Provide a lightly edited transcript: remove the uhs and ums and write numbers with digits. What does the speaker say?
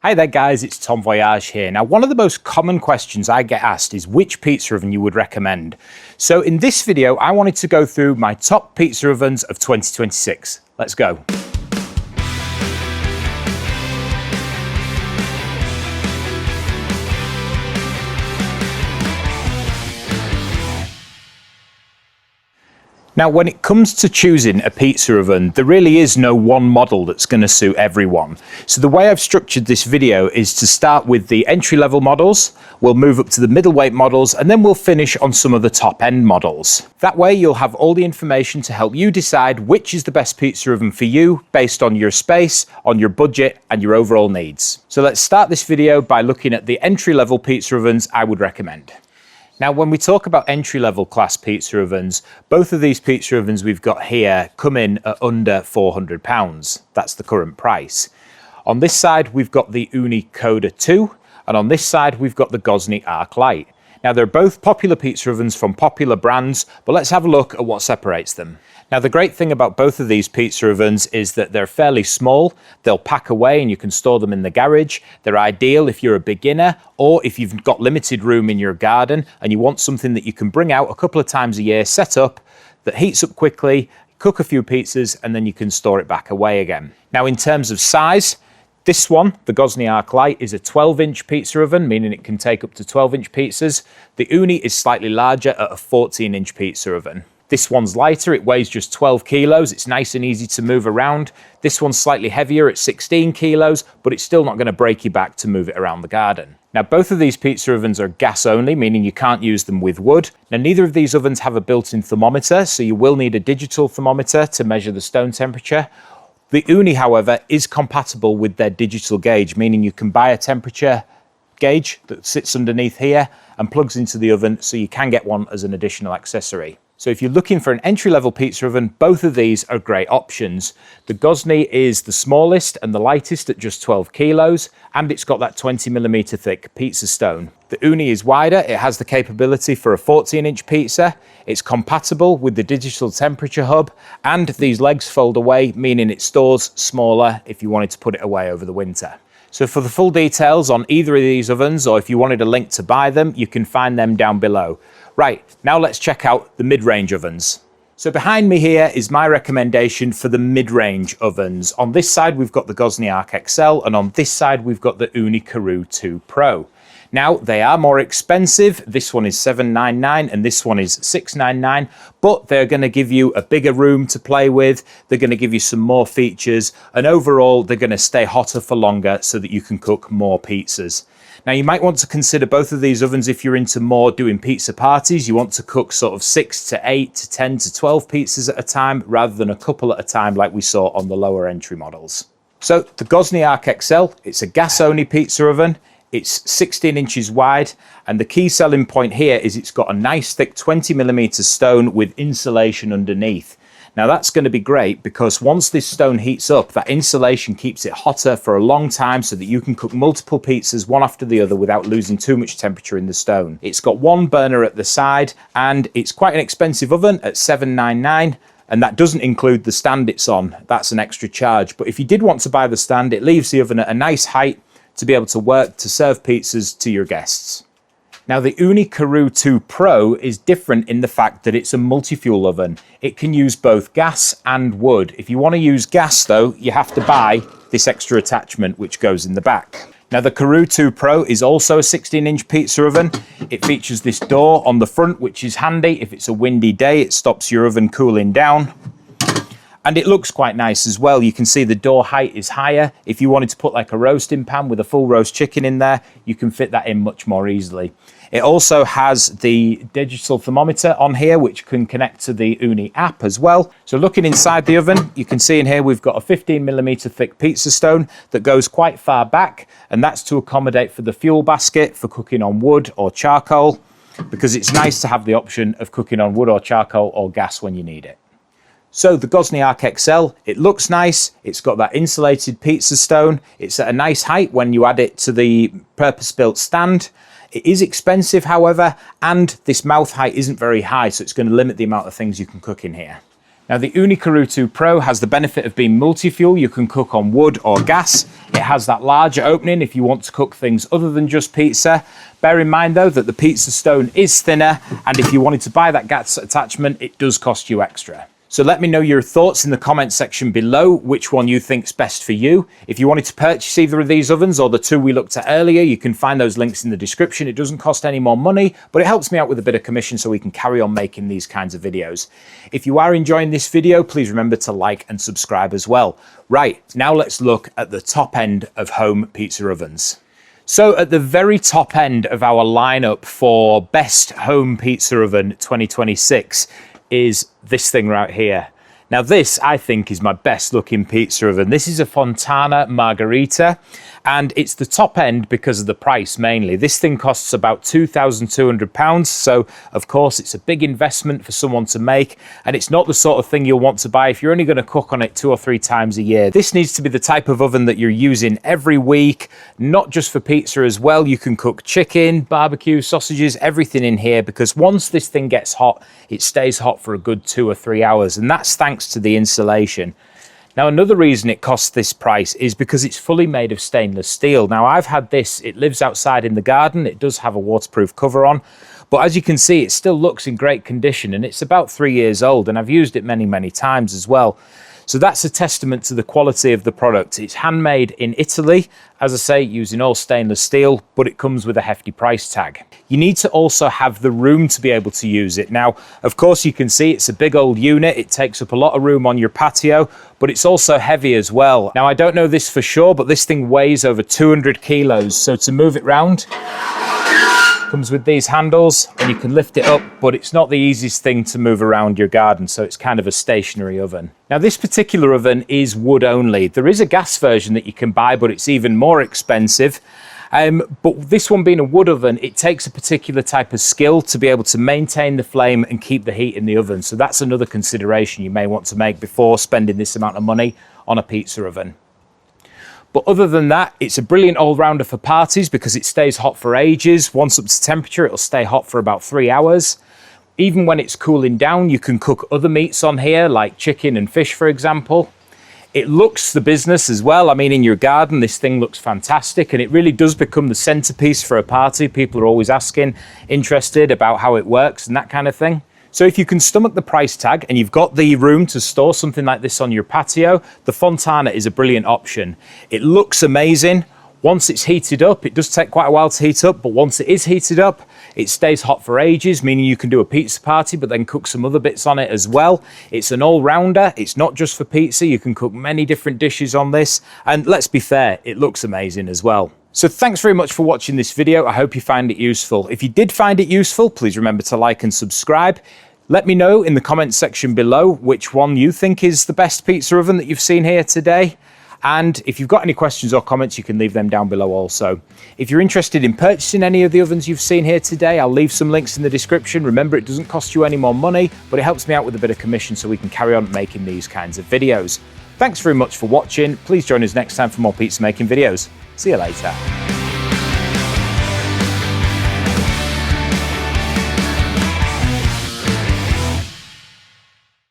Hi there guys, it's Tom Voyage here. Now one of the most common questions I get asked is which pizza oven you would recommend. So in this video I wanted to go through my top pizza ovens of 2026. Let's go. Now, when it comes to choosing a pizza oven, there really is no one model that's going to suit everyone. So the way I've structured this video is to start with the entry-level models, we'll move up to the middleweight models, and then we'll finish on some of the top-end models. That way you'll have all the information to help you decide which is the best pizza oven for you based on your space, on your budget, and your overall needs. So let's start this video by looking at the entry-level pizza ovens I would recommend. Now, when we talk about entry-level class pizza ovens, both of these pizza ovens we've got here come in at under £400. That's the current price. On this side, we've got the Coda 2, and on this side, we've got the Gozney Arc Lite. Now, they're both popular pizza ovens from popular brands, but let's have a look at what separates them. Now, the great thing about both of these pizza ovens is that they're fairly small. They'll pack away and you can store them in the garage. They're ideal if you're a beginner or if you've got limited room in your garden and you want something that you can bring out a couple of times a year, set up, that heats up quickly, cook a few pizzas, and then you can store it back away again. Now, in terms of size, this one, the Gozney Arc Lite, is a 12-inch pizza oven, meaning it can take up to 12-inch pizzas. The Uni is slightly larger at a 14-inch pizza oven. This one's lighter, it weighs just 12 kilos, it's nice and easy to move around. This one's slightly heavier at 16 kilos, but it's still not going to break your back to move it around the garden. Now, both of these pizza ovens are gas only, meaning you can't use them with wood. Now, neither of these ovens have a built-in thermometer, so you will need a digital thermometer to measure the stone temperature. The Uni, however, is compatible with their digital gauge, meaning you can buy a temperature gauge that sits underneath here and plugs into the oven, so you can get one as an additional accessory. So if you're looking for an entry-level pizza oven, both of these are great options. The Gozney is the smallest and the lightest at just 12 kilos, and it's got that 20mm thick pizza stone. The Uni is wider, it has the capability for a 14-inch pizza, it's compatible with the digital temperature hub, and these legs fold away, meaning it stores smaller if you wanted to put it away over the winter. So for the full details on either of these ovens, or if you wanted a link to buy them, you can find them down below. Right, now let's check out the mid-range ovens. So behind me here is my recommendation for the mid-range ovens. On this side, we've got the Gozney Arc XL, and on this side, we've got the Coda 2 Pro. Now, they are more expensive. This one is $799 and this one is $699, but they're going to give you a bigger room to play with. They're going to give you some more features, and overall, they're going to stay hotter for longer so that you can cook more pizzas. Now, you might want to consider both of these ovens if you're into more doing pizza parties. You want to cook sort of 6 to 8 to 10 to 12 pizzas at a time rather than a couple at a time like we saw on the lower entry models. So the Gozney Arc XL, it's a gas-only pizza oven. It's 16 inches wide, and the key selling point here is it's got a nice thick 20mm stone with insulation underneath. Now that's going to be great because once this stone heats up, that insulation keeps it hotter for a long time so that you can cook multiple pizzas one after the other without losing too much temperature in the stone. It's got one burner at the side, and it's quite an expensive oven at $799. And that doesn't include the stand it's on. That's an extra charge. But if you did want to buy the stand, it leaves the oven at a nice height to be able to work to serve pizzas to your guests. Now, the Coda 2 Pro is different in the fact that it's a multi-fuel oven. It can use both gas and wood. If you want to use gas, though, you have to buy this extra attachment which goes in the back. Now, the Coda 2 Pro is also a 16-inch pizza oven. It features this door on the front, which is handy. If it's a windy day, it stops your oven cooling down. And it looks quite nice as well. You can see the door height is higher. If you wanted to put like a roasting pan with a full roast chicken in there, you can fit that in much more easily. It also has the digital thermometer on here, which can connect to the Uni app as well. So looking inside the oven, you can see in here we've got a 15mm thick pizza stone that goes quite far back, and that's to accommodate for the fuel basket for cooking on wood or charcoal, because it's nice to have the option of cooking on wood or charcoal or gas when you need it. So the Gozney Arc XL, it looks nice. It's got that insulated pizza stone. It's at a nice height when you add it to the purpose-built stand. It is expensive, however, and this mouth height isn't very high, so it's going to limit the amount of things you can cook in here. Now, the Coda 2 Pro has the benefit of being multi-fuel. You can cook on wood or gas. It has that larger opening if you want to cook things other than just pizza. Bear in mind though that the pizza stone is thinner, and if you wanted to buy that gas attachment, it does cost you extra. So let me know your thoughts in the comment section below, which one you think's best for you. If you wanted to purchase either of these ovens or the two we looked at earlier, you can find those links in the description. It doesn't cost any more money, but it helps me out with a bit of commission so we can carry on making these kinds of videos. If you are enjoying this video, please remember to like and subscribe as well. Right, now let's look at the top end of home pizza ovens. So at the very top end of our lineup for Best Home Pizza Oven 2026 is this thing right here. Now this, I think, is my best looking pizza oven. This is a Fontana Margherita, and it's the top end because of the price mainly. This thing costs about £2,200, so of course it's a big investment for someone to make, and it's not the sort of thing you'll want to buy if you're only going to cook on it 2 or 3 times a year. This needs to be the type of oven that you're using every week, not just for pizza as well. You can cook chicken, barbecue, sausages, everything in here, because once this thing gets hot, it stays hot for a good 2 or 3 hours, and that's thanks to the insulation. Now, another reason it costs this price is because it's fully made of stainless steel. Now, I've had this, it lives outside in the garden, it does have a waterproof cover on, but as you can see, it still looks in great condition, and it's about 3 years old, and I've used it many times as well. So that's a testament to the quality of the product. It's handmade in Italy, as I say, using all stainless steel, but it comes with a hefty price tag. You need to also have the room to be able to use it. Now, of course, you can see it's a big old unit. It takes up a lot of room on your patio, but it's also heavy as well. Now, I don't know this for sure, but this thing weighs over 200 kilos. So to move it round, comes with these handles and you can lift it up, but it's not the easiest thing to move around your garden, so it's kind of a stationary oven. Now, this particular oven is wood only. There is a gas version that you can buy, but it's even more expensive. But this one being a wood oven, it takes a particular type of skill to be able to maintain the flame and keep the heat in the oven. So that's another consideration you may want to make before spending this amount of money on a pizza oven. But other than that, it's a brilliant all-rounder for parties because it stays hot for ages. Once up to temperature, it'll stay hot for about 3 hours. Even when it's cooling down, you can cook other meats on here, like chicken and fish, for example. It looks the business as well. I mean, in your garden, this thing looks fantastic, and it really does become the centerpiece for a party. People are always asking, interested about how it works and that kind of thing. So if you can stomach the price tag and you've got the room to store something like this on your patio, the Fontana is a brilliant option. It looks amazing. Once it's heated up, it does take quite a while to heat up, but once it is heated up, it stays hot for ages, meaning you can do a pizza party, but then cook some other bits on it as well. It's an all-rounder. It's not just for pizza. You can cook many different dishes on this. And let's be fair, it looks amazing as well. So thanks very much for watching this video. I hope you found it useful. If you did find it useful, please remember to like and subscribe. Let me know in the comments section below which one you think is the best pizza oven that you've seen here today. And if you've got any questions or comments, you can leave them down below also. If you're interested in purchasing any of the ovens you've seen here today, I'll leave some links in the description. Remember, it doesn't cost you any more money, but it helps me out with a bit of commission so we can carry on making these kinds of videos. Thanks very much for watching. Please join us next time for more pizza making videos. See you later.